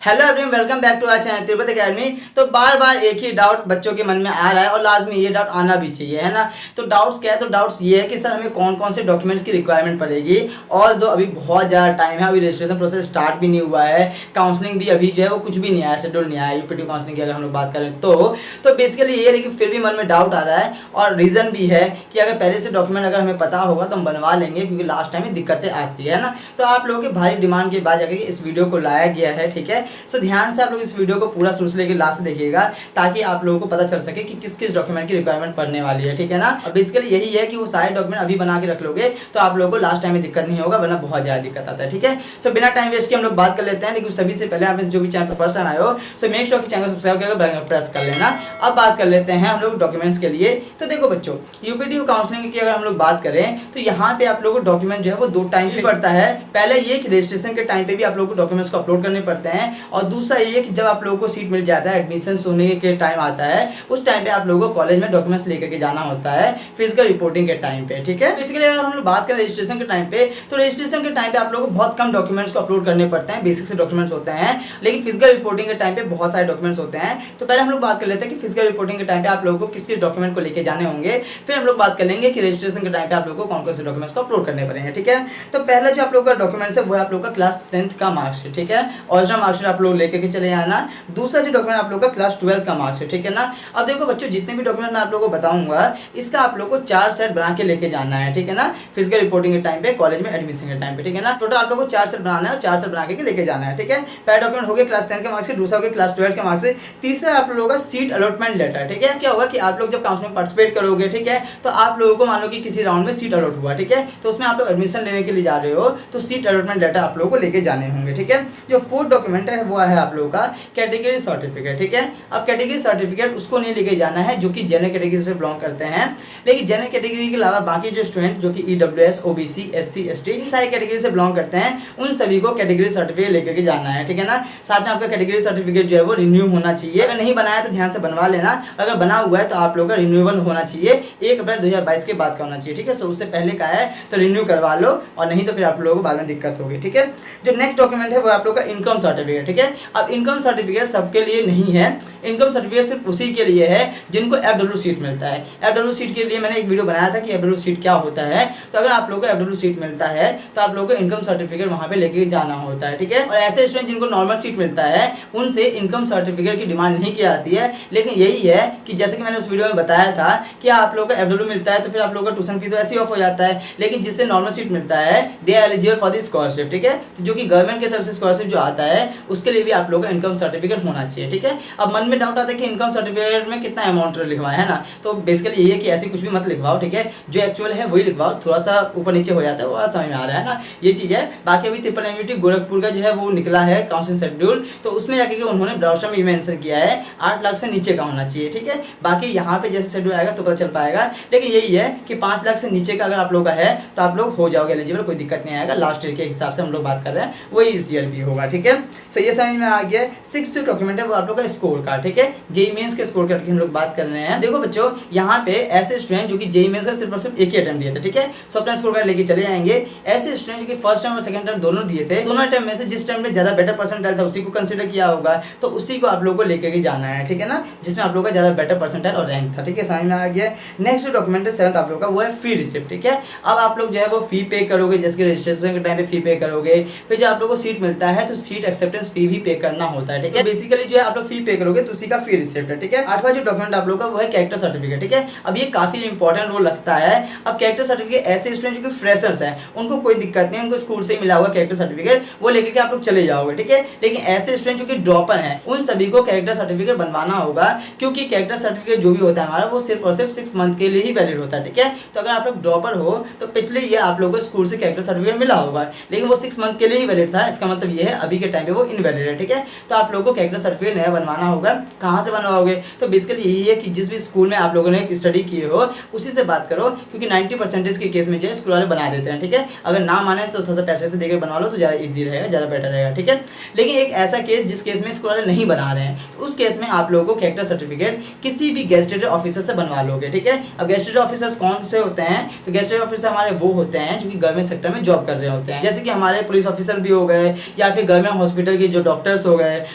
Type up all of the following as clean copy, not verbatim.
Hello everyone, welcome back to our channel Tirupati Academy. तो बार बार एक ही डाउट बच्चों के मन में आ रहा है और लाजमी ये डाउट आना भी चाहिए, है ना। तो डाउट्स क्या है? तो डाउट्स ये है कि सर हमें कौन कौन से डॉक्यूमेंट्स की रिक्वायरमेंट पड़ेगी। और दो अभी बहुत ज़्यादा टाइम है, अभी रजिस्ट्रेशन प्रोसेस स्टार्ट भी नहीं हुआ है, काउंसलिंग भी अभी जो है वो कुछ भी नहीं आया, शेड्यूल नहीं आया यूपीटी काउंसलिंग की अगर हम लोग बात करें तो बेसिकली ये है, लेकिन फिर भी मन में डाउट आ रहा है। और रीज़न भी है कि अगर पहले से डॉक्यूमेंट अगर हमें पता होगा तो हम बनवा लेंगे, क्योंकि लास्ट टाइम में दिक्कतें आती है ना। तो आप लोगों की भारी डिमांड के बाद जाकर इस वीडियो को लाया गया है, ठीक है। सो ध्यान से आप लोग इस वीडियो को पूरा शुरू से लेकर लास्ट देखिएगा, ताकि आप लोगों को पता चल सके कि किस किस डॉक्यूमेंट की रिक्वायरमेंट पड़ने वाली है, ठीक है ना। और बेसिकली यही है कि वो सारे डॉक्यूमेंट अभी बना के रख लोगे तो आप लोगों को लास्ट टाइम में दिक्कत नहीं होगा, वरना बहुत ज़्यादा दिक्कत आता है, ठीक है। सो बिना टाइम वेस्ट के हम लोग बात कर लेते हैं। लेकिन सभी से पहले आप जो भी चैनल पर फर्स्ट टाइम आए हो, सो मेक श्योर कि चैनल को सब्सक्राइब करके बेल आइकन प्रेस कर लेना। अब बात कर लेते हैं हम लोग डॉक्यूमेंट्स के लिए। तो देखो बच्चों, यूपीटी काउंसलिंग की अगर हम लोग बात करें तो यहाँ पे आप लोगों को डॉक्यूमेंट जो है वो दो टाइम पे पड़ता है। पहले ये कि रजिस्ट्रेशन के टाइम पे भी आप लोगों को डॉक्यूमेंट्स को अपलोड करने पड़ते हैं, और दूसरा ये कि जब आप लोगों को सीट मिल जाता है, एडमिशन होने के टाइम आता है, उस टाइम पे आप लोगों को कॉलेज में डॉक्यूमेंट्स लेकर के जाना होता है फिजिकल रिपोर्टिंग के टाइम पे, ठीक है। बेसिकली अगर हम लोग बात करें रजिस्ट्रेशन के टाइम पे, तो रजिस्ट्रेशन के टाइम पे आप लोगों को बहुत कम डॉक्यूमेंट्स को अपलोड करने पड़ते हैं, बेसिक से डॉक्यूमेंट्स होते हैं। लेकिन फिजिकल रिपोर्टिंग के टाइम पे बहुत सारे डॉक्यूमेंट्स होते हैं। तो पहले हम लोग बात कर लेते हैं कि फिजिकल रिपोर्टिंग के टाइम पे आप लोगों को किस किस डॉक्यूमेंट को लेके जाने होंगे, फिर हम लोग बात कर लेंगे कि रजिस्ट्रेशन के टाइम पे आप लोगों को कौन कौन से डॉक्यूमेंट्स को अपलोड करने पड़ेंगे, ठीक है। तो पहला जो आप लोगों का डॉक्यूमेंट्स है वो आप लोगों का क्लास 10th का मार्कशीट, ठीक है। ओरिजिनल मार्कशीट आप लोग लेकर के चले आना। दूसरा जो डॉक्यूमेंट आप लोग का क्लास 12th का मार्कशीट, ठीक है ना। अब देखो बच्चों, जितने भी डॉक्यूमेंट मैं आप लोगों को बताऊंगा, इसका आप लोगों को 4 सेट बना के लेके जाना है, ठीक है ना। फिजिकल रिपोर्टिंग के टाइम पे, कॉलेज में एडमिशन के टाइम पे, ठीक है ना। टोटल आप लोगों को 4 सेट बनाना है और 4 सेट बना के लेके जाना है, ठीक है। पहला डॉक्यूमेंट हो गया क्लास 10 का मार्कशीट, दूसरा हो गया क्लास 12 का मार्कशीट, तीसरा आप लोगों का सीट अलॉटमेंट लेटर, ठीक है। क्या होगा कि आप लोग जब काउंसलिंग में पार्टिसिपेट करोगे, ठीक है, तो आप लोगों को मान लो कि किसी राउंड में सीट अलॉट हुआ, ठीक है, तो उसमें आप लोग एडमिशन लेने के लिए जा रहे हो, तो सीट अलॉटमेंट लेटर आप लोगों को लेके जाने होंगे, ठीक है। जो फोर्थ डॉक्यूमेंट है वो है आप लोगों का कैटेगरी सर्टिफिकेट, ठीक है। अब कैटेगरी सर्टिफिकेट उसको नहीं लेके जाना है जो कि जनरल कैटेगरी से बिलोंग करते हैं, लेकिन जनरल कैटेगरी के अलावा बाकी जो स्टूडेंट जो कि ईडब्ल्यूएस, ओबीसी, एससी, एसटी, इन सारी कैटेगरी से बिलोंग करते हैं, उन सभी को कैटेगरी सर्टिफिकेट लेकर के जाना है, ठीक है ना। साथ में आपका कैटेगरी सर्टिफिकेट जो है वो रिन्यू होना चाहिए। अगर नहीं बनाया तो ध्यान से बनवा लेना, अगर बना हुआ है तो आप लोग का रिन्यूअल होना चाहिए, 1 अप्रैल 2022 के बाद का होना चाहिए, ठीक है। सो उससे पहले का है तो रिन्यू करवा लो, और नहीं तो फिर आप लोगों को बाद में दिक्कत होगी, ठीक है। जो नेक्स्ट डॉक्यूमेंट है वो आप लोग का इनकम सर्टिफिकेट, ठीक है। अब इनकम सर्टिफिकेट सबके लिए नहीं है, इनकम सर्टिफिकेट सिर्फ उसी के लिए है जिनको एफडब्ल्यू सीट मिलता है। एफडब्ल्यू सीट के लिए मैंने एक वीडियो बनाया था कि एफडब्ल्यू सीट क्या होता है। तो अगर आप लोगों को एफडब्ल्यू सीट मिलता है तो आप लोगों को इनकम सर्टिफिकेट वहां पे लेके जाना होता है, ठीक है। और ऐसे स्टूडेंट जिनको नॉर्मल सीट मिलता है उनसे इनकम सर्टिफिकेट की डिमांड नहीं की जाती है। लेकिन यही है कि जैसे कि मैंने उस वीडियो में बताया था कि आप लोगों को एफडब्ल्यू मिलता है तो फिर आप लोगों का ट्यूशन फी तो ऐसे ही ऑफ हो जाता है, लेकिन जिससे नॉर्मल सीट मिलता है they are eligible for the scholarship, ठीक है। तो जो कि गवर्नमेंट की तरफ से स्कॉलरशिप जो आता है उसके लिए भी आप लोगों का इनकम सर्टिफिकेट होना चाहिए, ठीक है। अब मन में डाउट आता है कि इनकम सर्टिफिकेट में कितना अमाउंट लिखवाए, है ना। तो बेसिकली यही है कि ऐसी कुछ भी मत लिखवाओ, ठीक है। जो एक्चुअल है वही लिखवाओ, थोड़ा सा ऊपर नीचे हो जाता है वो समझ में आ रहा है ना, ये चीज़ है। बाकी अभी ट्रिपल एमयूटी गोरखपुर का जो है वो निकला है काउंसलिंग शेड्यूल, तो उसमें जाके उन्होंने ब्राउस्टर में मेंशन किया है 8 लाख से नीचे का होना चाहिए, ठीक है। बाकी यहाँ पे जैसे शेड्यूल आएगा तो पता चल पाएगा, लेकिन यही है कि 5 लाख से नीचे का अगर आप लोग का है तो आप लोग हो जाओगे एलिजिबल, कोई दिक्कत नहीं आएगा। लास्ट ईयर के हिसाब से हम लोग बात कर रहे हैं, वही इस ईयर भी होगा, ठीक है। सो ये समझ में आ गया। 6th डॉक्यूमेंट है वो आप लोग का स्कोर कार्ड, ठीक है। जेईई मेंस के स्कोर कार्ड की हम लोग बात कर रहे हैं। देखो बच्चों, यहाँ पे ऐसे स्टूडेंट जो कि जेईई मेंस का सिर्फ और सिर्फ एक ही अटेम्प्ट दिए थे, ठीक है, सो अपना स्कोर कार्ड लेके चले जाएंगे। ऐसे स्टूडेंट जो कि फर्स्ट टाइम और सेकंड टाइम दोनों दिए थे, दोनों अटेम्प्ट में से जिस टाइम में ज्यादा बेटर परसेंटाइल था उसी को कंसीडर किया होगा, तो उसी को आप लोग को लेके जाना है, ठीक है ना, जिसमें आप लोग का ज्यादा बेटर परसेंटाइल और रैंक था, ठीक है। समझ में आ गया। नेक्स्ट डॉक्यूमेंट है 7th आप लोग का, वो है फी रिसिप्ट, ठीक है। अब आप लोग जो है वो फी पे करोगे, जैसे रजिस्ट्रेशन के टाइम पे फी पे करोगे, फिर जब आप लोग को सीट मिलता है तो सीट एक्सेप्टेंस फी भी पे करना होता है, ठीक है। बेसिकली जो है आप लोग फी पे करोगे तो उसी का फी रिसिप्ट है, ठीक है। 8वां जो डॉक्यूमेंट आप लोग का वो है कैरेक्टर सर्टिफिकेट, ठीक है। अब ये काफी इंपॉर्टेंट रोल रखता है। अब कैरेक्टर सर्टिफिकेट ऐसे स्टूडेंट जो कि फ्रेशर्स हैं उनको कोई दिक्कत नहीं, उनको स्कूल से मिला हुआ कैरेक्टर सर्टिफिकेट वो लेकर के आप लोग चले जाओगे, ठीक है। लेकिन ऐसे स्टूडेंट जो कि ड्रॉपर हैं उन सभी को कैरेक्टर सर्टिफिकेट बनवाना होगा, क्योंकि कैरेक्टर सर्टिफिकेट जो भी होता है हमारा वो सिर्फ और सिर्फ 6 मंथ के लिए ही वैलिड होता है, ठीक है। तो अगर आप लोग ड्रॉपर हो तो पिछले ये आप लोगों को स्कूल से कैरेक्टर सर्टिफिकेट मिला होगा, लेकिन वो 6 मंथ के लिए ही वैलिड था। इसका मतलब ये है अभी के टाइम पे वो इनवैलिड है, ठीक है। तो आप लोगों को कैरेक्टर सर्टिफिकेट नया बनवाना होगा। कहाँ से बनवाओगे? तो बेसिकली यही है कि जिस भी स्कूल में आप लोगों ने स्टडी किए हो उसी से बात करो, क्योंकि 90% के केस में जो है स्कूल वाले बना देते हैं, ठीक है। अगर ना माने तो थोड़ा सा पैसे से देकर बनवा लो तो ज़्यादा ईजी रहेगा, ज़्यादा बेटर रहेगा, ठीक है। लेकिन एक ऐसा केस जिस केस में स्कूल वाले नहीं बना रहे हैं तो उस केस में आप लोगों को कैरेक्टर सर्टिफिकेट किसी भी गेस्टेड ऑफिसर से बनवा लोगे, ठीक है। अब गेस्टेड ऑफिसर्स कौन से होते हैं? तो गेस्टेड ऑफिसर हमारे वो होते हैं जो कि गवर्नमेंट सेक्टर में जॉब कर रहे होते हैं, जैसे कि हमारे पुलिस ऑफिसर भी हो गए, या फिर गवर्नमेंट हॉस्पिटल के जो डॉक्टर्स हो गए,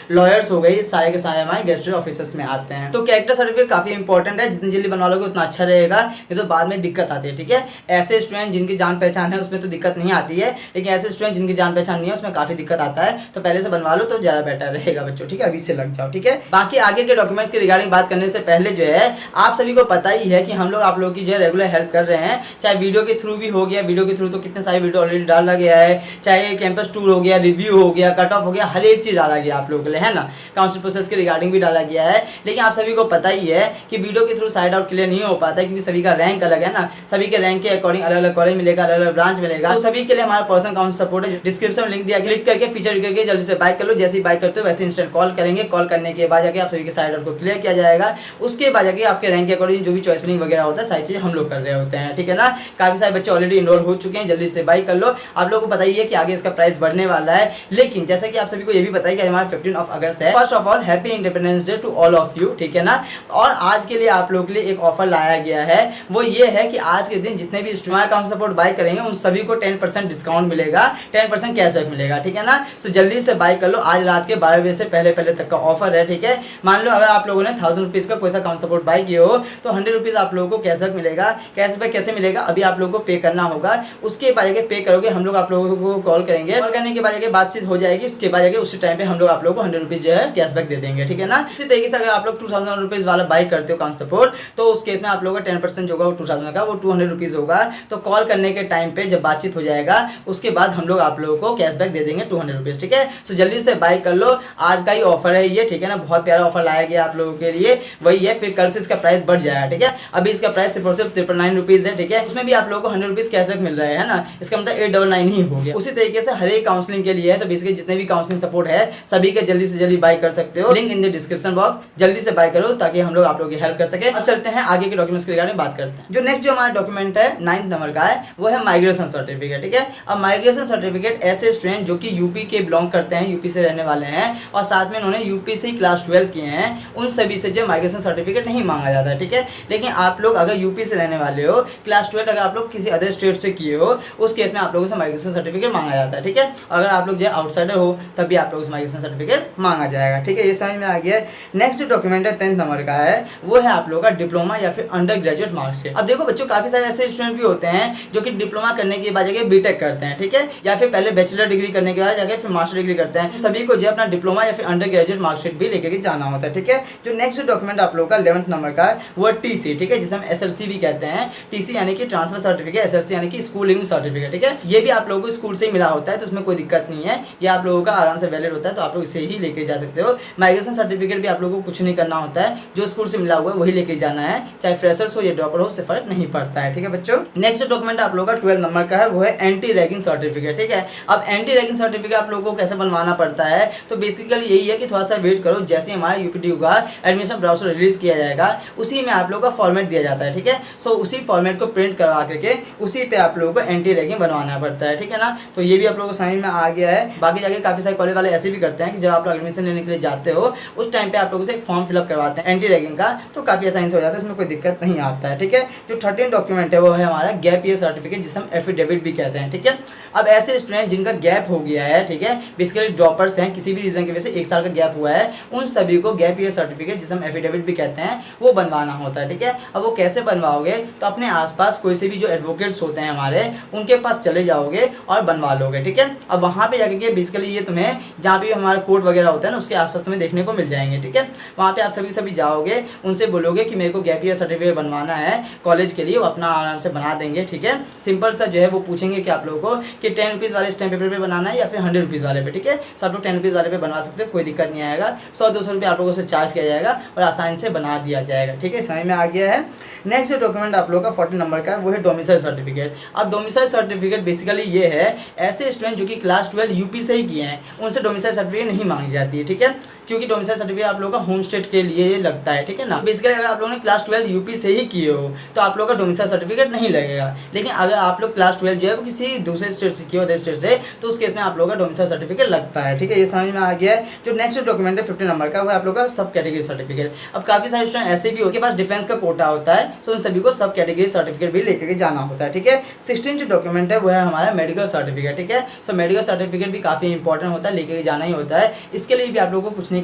लॉयर्स हो गए, सारे के सारे हमारे गेस्टेड ऑफिसर्स में आते हैं। तो कैरेक्टर सर्टिफिकेट काफी इंपॉर्टेंट है, जितनी जल्दी बनवा लोगे उतना अच्छा रहेगा, ये तो बाद में दिक्कत आती है। ठीक है, ऐसे स्टूडेंट जिनकी जान पहचान है उसमें तो दिक्कत नहीं आती है, लेकिन ऐसे स्टूडेंट जिनकी जान पहचान नहीं है उसमें काफी दिक्कत आता है, तो पहले से बनवा लो तो ज्यादा बेटर रहेगा बच्चों। ठीक है, अभी से लग जाओ। ठीक है, बाकी आगे के डॉक्यूमेंट्स के रिगार्डिंग बात करने से पहले जो है आप सभी को पता ही है कि हम लोग आप लोगों की जो है रेगुलर हेल्प कर रहे हैं, चाहे वीडियो के थ्रू भी हो गया, वीडियो के थ्रू तो कितने सारे वीडियो ऑलरेडी डाला गया है, चाहे कैंपस टूर हो गया, रिव्यू हो गया, कट ऑफ हो गया, हर एक चीज डाला गया आप लोगों के लिए, है ना। काउंसिल प्रोसेस के रिगार्डिंग भी डाला गया है, लेकिन आप सभी को पता ही है कि वीडियो के थ्रू साइड आउट क्लियर नहीं हो पाता है, क्योंकि सभी का रैंक अलग है ना, सभी के रैंक के अकॉर्डिंग अलग अलग कॉलेज मिलेगा, अलग अलग ब्रांच मिलेगा। तो सभी के लिए हमारा पर्सनल काउंसिल सपोर्ट है, डिस्क्रिप्शन में लिंक दिया, क्लिक करके फीचर करके जल्दी से बाय कर लो। जैसे ही बाय करते हो वैसे इंस्टेंट कॉल करेंगे, कॉल करने के बाद जाके आप सभी के साइड आउट को क्लियर किया जाएगा, उसके बाद जाके आपके रैंक के अकॉर्डिंग जो भी चॉइस फिलिंग वगैरह होता है सारी चीजें हम लोग कर रहे होते हैं। ठीक है ना, काफी सारे बच्चे ऑलरेडी इनरोल हो चुके हैं, जल्दी से बाय कर लो। आप लोगों को पता ही है कि आगे इसका प्राइस बढ़ने वाला है, लेकिन जैसा कि आप सभी को ये भी पता है कि हमारा 15 अगस्त है। First of all happy Independence Day to all of you. ठीक है ना, और आज के लिए आप लोगों के लिए एक ऑफर लाया गया है, वो ये है कि आज के दिन जितने भी हमारा काउंसिल सपोर्ट बाय करेंगे उन सभी को 10% डिस्काउंट मिलेगा, 10% कैशबैक मिलेगा। ठीक है ना, सो जल्दी से बाय कर लो, आज रात के 12 बजे से पहले तक का ऑफर है। ठीक है, मान लो अगर आप लोगों ने 1000 रुपीज का कोई सा काउंसिल सपोर्ट बाय किया हो तो 100 रुपीज आप लोगों को कैशबैक मिलेगा। कैशबैक कैसे मिलेगा, अभी आप लोगों को पे करना होगा, उसके बाद जाके पे करोगे, हम लोग आप लोगों को कॉल करेंगे, कॉल करने के बाद जाके बातचीत हो जाएगी, उसके बाद जाके उसी टाइम पे हम लोग आप लोगों को 100 रुपीज जो है कैशबैक दे देंगे। ठीक है ना, इसी तरीके से अगर आप लोग 2000 रुपीज वाला बाय करते हो काउंसिल सपोर्ट, तो उस केस में आप लोगों का 10% जो होगा वो 2000 का, वो 200 रुपीज होगा। तो कॉल करने के टाइम पे जब बातचीत हो जाएगा उसके बाद हम लोग आप लोगों को कैशबैक दे देंगे 200 रुपीज। ठीक है, सो जल्दी से बाय कर लो, आज का ही ऑफर है ये। ठीक है ना, बहुत प्यारा ऑफर लाया गया आप लोगों के लिए, वही है, फिर कल से इसका प्राइस बढ़ जाएगा। ठीक है, अभी इसका प्राइस सिर्फ और सिर्फ 999 रुपीज है। ठीक है, उसमें भी आप लोगों को 100 रुपीज कैशबैक मिल रहा है ना, इसका मतलब 899 ही हो गया। उसी तरीके से हर एक काउंसलिंग के लिए है, तो बेसिकली जितने भी काउंसलिंग सपोर्ट है सभी के जल्दी से जल्दी बाय कर सकते हो, link in the description box, जल्दी से बाय करो ताकि हम लोग आप लोगों की हेल्प कर सके। अब चलते हैं आगे के डॉक्यूमेंट्स के रिगार्डिंग बात करते हैं। जो नेक्स्ट जो हमारा डॉक्यूमेंट है 9 नंबर का है, वो है माइग्रेशन सर्टिफिकेट। ठीक है, अब माइग्रेशन सर्टिफिकेट ऐसे स्टूडेंट जो कि यूपी के बिलोंग करते हैं, यूपी से रहने वाले हैं और साथ में उन्होंने यूपी से ही क्लास 12 किए हैं, उन सभी से जो माइग्रेशन सर्टिफिकेट नहीं मांगा जाता है। ठीक है, लेकिन आप लोग अगर यूपी से रहने वाले हो, क्लास 12 अगर आप लोग किसी अदर स्टेट से किए हो, उस केस में आप लोगों से माइग्रेशन सर्टिफिकेट मांगा जाता है। ठीक है, अगर आप लोग जो आउटसाइडर हो तब भी आप लोगों से माइग्रेशन सर्टिफिकेट मांगा जाएगा। ठीक है, ये समझ में आ गया है। नेक्स्ट डॉक्यूमेंट है 10 नंबर का है, वो है आप लोगों का डिप्लोमा या फिर अंडर ग्रेजुएट मार्कशीट। अब देखो बच्चों, काफी सारे ऐसे स्टूडेंट भी होते हैं जो कि डिप्लोमा करने के बाद जाके बीटेक करते हैं। ठीक है, या फिर पहले बैचलर डिग्री करने के बाद जाके फिर मास्टर डिग्री करते हैं, सभी को जो अपना डिप्लोमा या फिर अंडर ग्रेजुएट मार्कशीट भी लेके जाना होता है। ठीक है, जो नेक्स्ट डॉक्यूमेंट आप लोगों का 11 नंबर का है वो है टीसी। ठीक है, जिसे हम एसएलसी भी कहते हैं। टीसी यानी कि ट्रांसफर सर्टिफिकेट, एसएलसी यानी कि स्कूलिंग सर्टिफिकेट। ठीक है, ये भी आप लोगों को स्कूल से ही मिला होता है, तो उसमें कोई दिक्कत नहीं है, ये आप लोगों का आराम से वैलिड होता है, तो आप लोग इसे ही लेके जा सकते हो। माइग्रेशन सर्टिफिकेट भी आप लोगों को कुछ नहीं करना होता है, जो स्कूल से मिला हुआ है वही लेके जाना है, चाहे फ्रेशर्स हो या ड्रॉपर हो, उससे फर्क नहीं पड़ता है। ठीक है बच्चों, नेक्स्ट डॉक्यूमेंट आप लोगों का 12 नंबर का है, वो है एंटी रैगिंग सर्टिफिकेट। ठीक है, अब एंटी रैगिंग सर्टिफिकेट आप लोगों को कैसे बनवाना पड़ता है, तो बेसिकली यही है कि थोड़ा सा वेट करो, जैसे हमारा यूपीटी का एडमिशन ब्राउज़र रिलीज किया जाएगा उसी में आप लोगों का फॉर्मेट दिया जाता है। ठीक है, सो उसी फॉर्मेट को प्रिंट करवा करके उसी पे आप लोगों को एंटी रैगिंग बनवाना पड़ता है। ठीक है ना, तो ये भी आप लोगों को समझ में आ गया है। बाकी जाके काफी सारे कॉलेज वाले ऐसे भी करते हैं कि जब आप लोग एडमिशन लेने के लिए जाते हो उस टाइम पे आप लोगों से एक फॉर्म फिलअप करवाते हैं एंटी रैगिंग का, तो काफी आसानी से हो जाता है, इसमें कोई दिक्कत नहीं आता है। ठीक है, जो 13 डॉक्यूमेंट है वो है हमारा गैप ईयर सर्टिफिकेट, जिसे हम एफिडेविट भी कहते हैं। ठीक है, अब ऐसे स्टूडेंट जिनका गैप हो गया है, ठीक है, बेसिकली ड्रॉपर्स हैं, किसी भी रीजन की वजह से 1 साल का गैप हुआ है, उन सभी को गैप ईयर सर्टिफिकेट, जिसे हम एफिडेविट भी कहते हैं, वो बनवाना होता है। ठीक है, अब वो कैसे बनवाओगे, तो अपने आसपास कोई से भी जो एडवोकेट्स होते हैं हमारे, उनके पास चले जाओगे और बनवा लोगे। ठीक है, अब वहाँ पे जाके के बेसिकली ये तुम्हें जहाँ पे हमारा कोर्ट वगैरह होता है ना उसके आसपास तुम्हें देखने को मिल जाएंगे। ठीक है, वहाँ पे आप सभी जाओगे, उनसे बोलोगे कि मेरे को गैप ईयर सर्टिफिकेट बनवाना है कॉलेज के लिए, वो अपना आराम से बना देंगे। ठीक है, सिंपल सा जो है वो पूछेंगे कि आप लोगों को कि 10 रुपीज़ वाले स्टैम्प पेपर पे बनाना है या फिर 100 रुपीज़ वाले पे। ठीक है, तो आप लोग 10 रुपीज़ वाले पे बनवा सकते हो, कोई दिक्कत नहीं आएगा, 100-200 रुपये आप लोगों से चार्ज किया जाएगा और आसानी से बना दिया जाएगा। ठीक है, समझ में आ गया है। नेक्स्ट डॉक्यूमेंट आप लोगों का 14 नंबर का है, वो है डोमिसाइल सर्टिफिकेट। अब डोमिसाइल सर्टिफिकेट बेसिकली ये है, ऐसे स्टूडेंट जो कि क्लास 12 यूपी से ही किए हैं उनसे डोमिसाइल सर्टिफिकेट नहीं मांगी जाती है। ठीक है, क्योंकि डोमिसाइल सर्टिफिकेट आप लोगों का होम स्टेट के लिए लगता है। ठीक है ना, बेसिकली अगर आप लोगों ने क्लास 12 यूपी से ही किए हो तो आप लोगों का डोमिसाइल सर्टिफिकेट नहीं लगेगा, लेकिन अगर आप लोग क्लास 12 जो है वो किसी दूसरे स्टेट से किए हो, अदर स्टेट से, तो उस केस में आप लोगों का डोमिसाइल सर्टिफिकेट लगता है। ठीक है, ये समझ में आ गया है। जो नेक्स्ट डॉक्यूमेंट है 15 नंबर का, वो है आप लोग का सब कैटेगरी सर्टिफिकेट। अब काफी सारे स्टूडेंट ऐसे भी हो के पास डिफेंस का कोटा होता है, तो उन सभी को सब कैटेगरी सर्टिफिकेट भी लेकर जाना होता है। ठीक है, 16 जो डॉक्यूमेंट है वो है हमारा मेडिकल सर्टिफिकेट। ठीक है, सो मेडिकल सर्टिफिकेट भी काफी इंपॉर्टेंट होता है, लेके लेके जाना ही होता है। इसके लिए भी आप लोगों को कुछ नहीं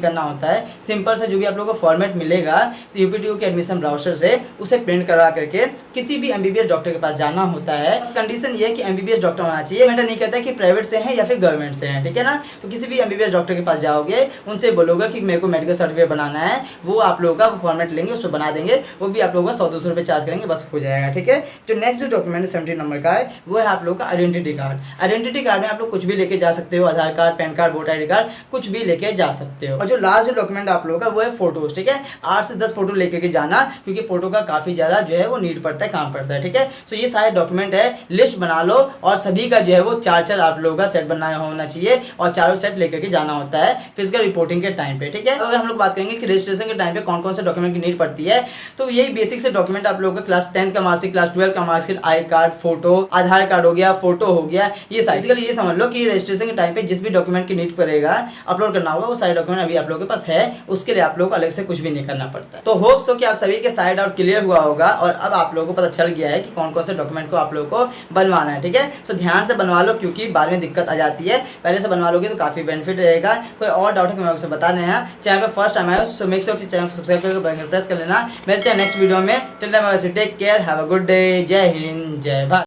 करना होता है, सिंपल से जो भी आप लोगों को फॉर्मेट मिलेगा यूपीटीयू के एडमिशन ब्राउचर से, उसे प्रिंट करवा करके किसी भी एमबीबीएस डॉक्टर के पास जाना होता है। कंडीशन ये है कि एमबीबीएस डॉक्टर होना चाहिए, मैटर नहीं कहता कि प्राइवेट से हैं या फिर गवर्नमेंट से हैं, ठीक है ना। तो किसी भी एमबीबीएस डॉक्टर के पास जाओगे, उनसे बोलोगे कि मेरे को मेडिकल सर्टिफिकेट बनाना है, वो आप लोगों का फॉर्मेट लेंगे, उसको बना देंगे, वो भी आप लोगों का 100-200 रुपये चार्ज करेंगे, बस हो जाएगा, ठीक है। जो नेक्स्ट जो डॉक्यूमेंट 17 नंबर का है वो है आप लोगों का आइडेंटिटी कार्ड। आइडेंटिटी कार्ड में आप लोग कुछ भी लेके जा सकते हो, Aadhaar card, PAN card, voter ID card, कुछ भी लेके जा सकते हो। और जो लास्ट डॉक्यूमेंट आप लोगों का वो है फोटोज, ठीक है। 8 से 10 फोटो लेके के जाना, क्योंकि फोटो का काफी ज्यादा जो है वो नीड पड़ता है, काम पड़ता है, ठीक है। तो ये सारे डॉक्यूमेंट है, लिस्ट बना लो, और सभी का जो है वो 4-4 आप लोगों का सेट बनाना होना चाहिए, और चारों सेट लेकर के जाना होता है फिजिकल रिपोर्टिंग के टाइम पे, ठीक है। अगर हम लोग बात करेंगे कि रजिस्ट्रेशन के टाइम पे कौन कौन से डॉक्यूमेंट की नीड पड़ती है, तो यही बेसिक से डॉक्यूमेंट आप लोगों का क्लास 10 का मार्कशीट, क्लास 12 का marksheet, I card, photo, Aadhaar card हो गया, फोटो हो गया, ये बेसिकली ये समझ लो कि रजिस्ट्रेशन के टाइम पे जिस भी डॉक्यूमेंट की नीड पड़ेगा अपलोड करना होगा, वो सारे डॉक्यूमेंट अभी आप लोगों के पास है, उसके लिए आप लोगों को अलग से कुछ भी नहीं करना पड़ता। तो होप सो कि आप सभी के सारे डाउट क्लियर हुआ होगा, और अब आप लोगों को पता चल गया है कि कौन कौन से डॉक्यूमेंट को आप लोगों को बनवाना है, ठीक है। सो ध्यान से बनवा लो, क्योंकि बाद में दिक्कत आ जाती है, पहले से बनवा लोगे तो काफी बेनिफिट रहेगा। कोई और डाउट है मैं आपसे बता देना, चैनल पर फर्स्ट टाइम आए सो मेक श्योर चैनल को सब्सक्राइब करके प्रेस कर लेना। मिलते हैं नेक्स्ट वीडियो में, till then take care, have a good day, जय हिंद, जय भारत।